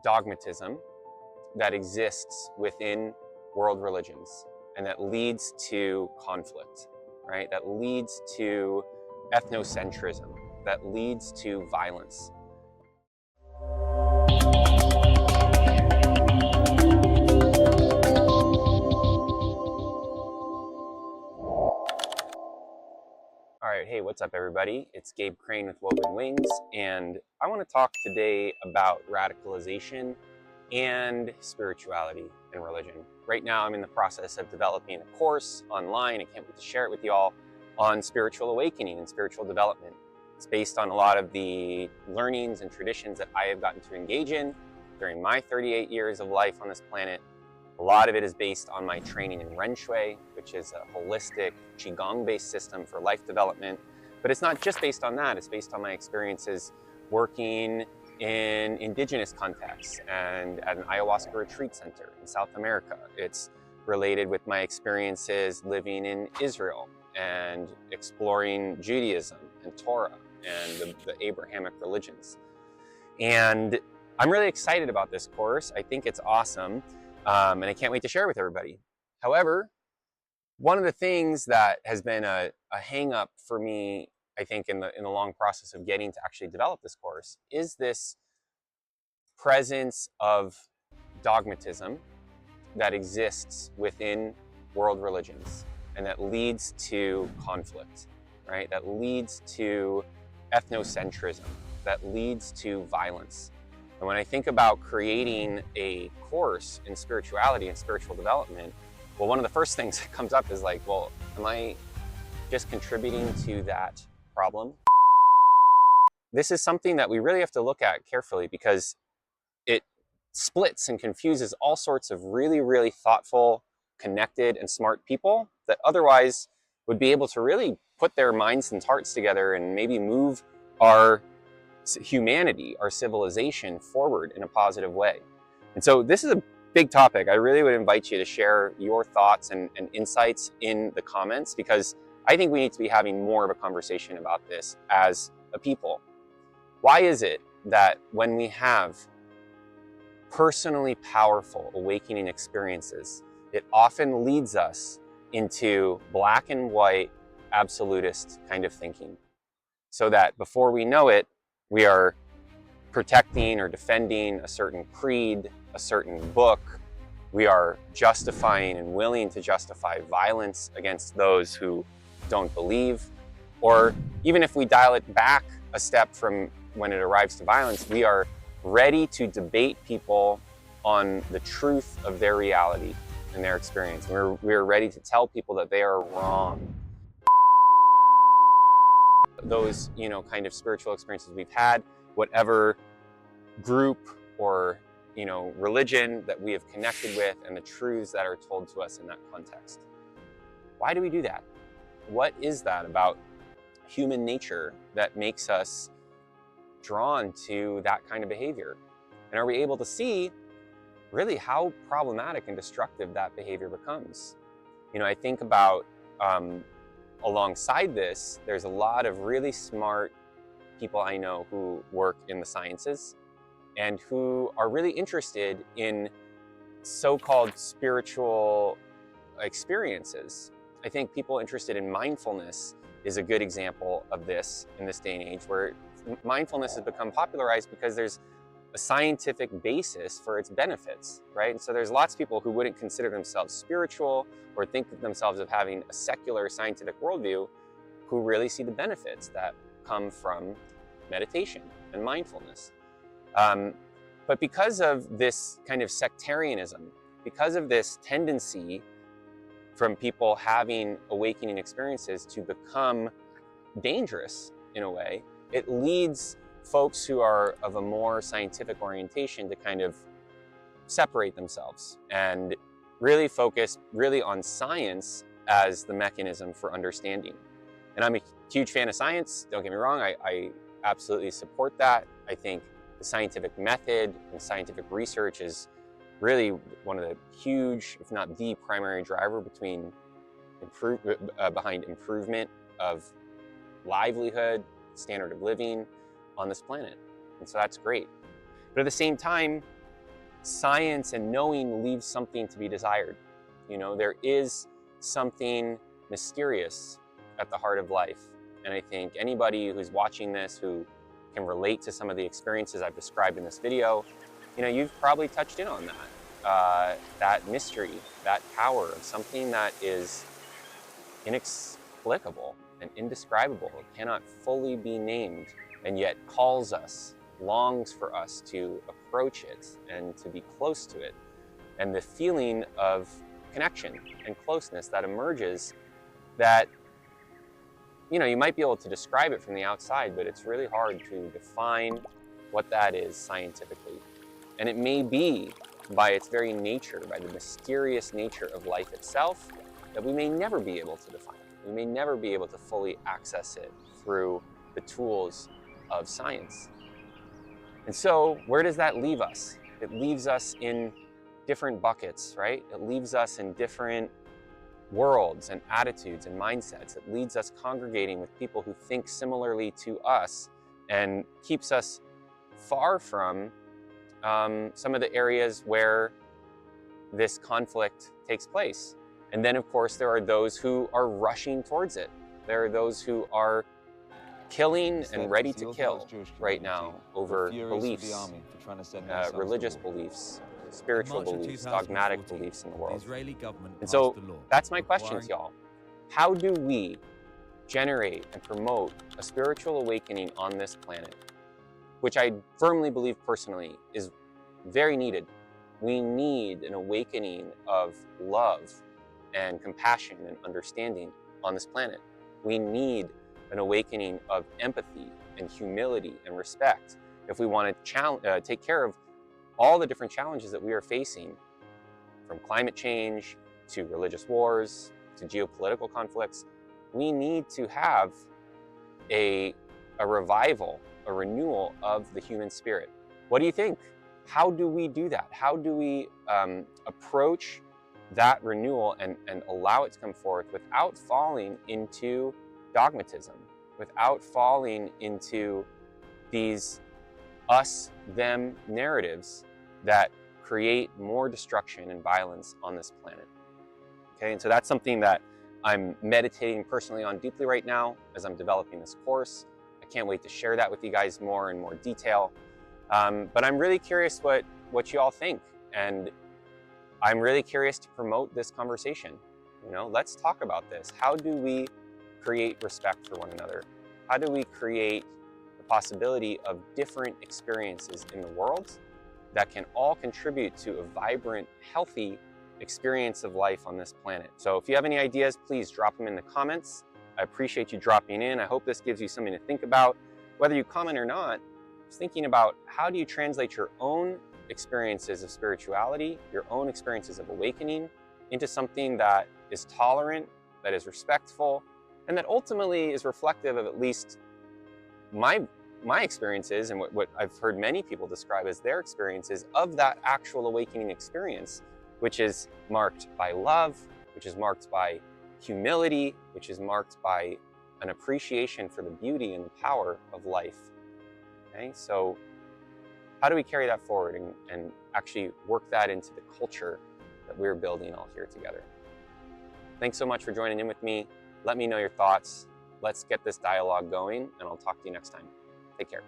dogmatism that exists within world religions and that leads to conflict, right? That leads to ethnocentrism, that leads to violence. All right, hey, what's up everybody? It's Gabe Crane with Woven Wings, and I want to talk today about radicalization and spirituality and religion. Right now I'm in the process of developing a course online. I can't wait to share it with y'all on spiritual awakening and spiritual development. It's based on a lot of the learnings and traditions that I have gotten to engage in during my 38 years of life on this planet. A lot of it is based on my training in Renshui, which is a holistic Qigong-based system for life development. But it's not just based on that, it's based on my experiences working in indigenous contexts and at an Ayahuasca retreat center in South America. It's related with my experiences living in Israel and exploring Judaism and Torah and the Abrahamic religions. And I'm really excited about this course. I think it's awesome. And I can't wait to share it with everybody. However, one of the things that has been a hang up for me, I think in the long process of getting to actually develop this course, is this presence of dogmatism that exists within world religions and that leads to conflict, right? That leads to ethnocentrism, that leads to violence. And when I think about creating a course in spirituality and spiritual development, well, one of the first things that comes up is like, well, am I just contributing to that problem? This is something that we really have to look at carefully because it splits and confuses all sorts of really, really thoughtful, connected, and smart people that otherwise would be able to really put their minds and hearts together and maybe move our humanity, our civilization forward in a positive way. And so this is a big topic. I really would invite you to share your thoughts and insights in the comments, because I think we need to be having more of a conversation about this as a people. Why is it that when we have personally powerful awakening experiences, it often leads us into black and white absolutist kind of thinking, so that before we know it, we are protecting or defending a certain creed, a certain book. We are justifying and willing to justify violence against those who don't believe. Or even if we dial it back a step from when it arrives to violence, we are ready to debate people on the truth of their reality and their experience. We're ready to tell people that they are wrong. Those, kind of spiritual experiences we've had, whatever group or, religion that we have connected with, and the truths that are told to us in that context. Why do we do that? What is that about human nature that makes us drawn to that kind of behavior? And are we able to see really how problematic and destructive that behavior becomes? I think about alongside this, there's a lot of really smart people I know who work in the sciences and who are really interested in so-called spiritual experiences. I think people interested in mindfulness is a good example of this in this day and age, where mindfulness has become popularized because there's a scientific basis for its benefits, right? And so there's lots of people who wouldn't consider themselves spiritual or think of themselves as having a secular scientific worldview, who really see the benefits that come from meditation and mindfulness. But because of this kind of sectarianism, because of this tendency from people having awakening experiences to become dangerous in a way, it leads folks who are of a more scientific orientation to kind of separate themselves and really focus on science as the mechanism for understanding. And I'm a huge fan of science, don't get me wrong, I absolutely support that. I think the scientific method and scientific research is really one of the huge, if not the primary driver behind improvement of livelihood, standard of living on this planet. And so that's great. But at the same time, science and knowing leaves something to be desired. You know, there is something mysterious at the heart of life. And I think anybody who's watching this who can relate to some of the experiences I've described in this video, you know, you've probably touched in on that. That mystery, that power of something that is inexplicable and indescribable, cannot fully be named, and yet calls us, longs for us to approach it and to be close to it. And the feeling of connection and closeness that emerges, that, you know, you might be able to describe it from the outside, but it's really hard to define what that is scientifically. And it may be by its very nature, by the mysterious nature of life itself, that we may never be able to define it. We may never be able to fully access it through the tools of science. And so where does that leave us? It leaves us in different buckets, right? It leaves us in different worlds and attitudes and mindsets. It leads us congregating with people who think similarly to us, and keeps us far from some of the areas where this conflict takes place. And then, of course, there are those who are rushing towards it. There are those who are killing and ready to kill right now over beliefs, religious beliefs, spiritual beliefs, dogmatic beliefs in the world. And so that's my question to y'all. How do we generate and promote a spiritual awakening on this planet, which I firmly believe personally is very needed? We need an awakening of love and compassion and understanding on this planet. We need an awakening of empathy and humility and respect if we want to take care of all the different challenges that we are facing, from climate change to religious wars to geopolitical conflicts. We need to have a revival, a renewal of the human spirit. What do you think? How do we do that? How do we approach that renewal and allow it to come forth without falling into dogmatism, without falling into these us-them narratives that create more destruction and violence on this planet? Okay, and so that's something that I'm meditating personally on deeply right now as I'm developing this course. I can't wait to share that with you guys more in more detail. But I'm really curious what you all think, and I'm really curious to promote this conversation. You know, let's talk about this. How do we create respect for one another? How do we create the possibility of different experiences in the world that can all contribute to a vibrant, healthy experience of life on this planet? So if you have any ideas, please drop them in the comments. I appreciate you dropping in. I hope this gives you something to think about. Whether you comment or not, just thinking about how do you translate your own experiences of spirituality, your own experiences of awakening, into something that is tolerant, that is respectful, and that ultimately is reflective of at least my experiences and what I've heard many people describe as their experiences of that actual awakening experience, which is marked by love, which is marked by humility, which is marked by an appreciation for the beauty and the power of life. Okay, so how do we carry that forward and actually work that into the culture that we're building all here together? Thanks so much for joining in with me. Let me know your thoughts. Let's get this dialogue going, and I'll talk to you next time. Take care.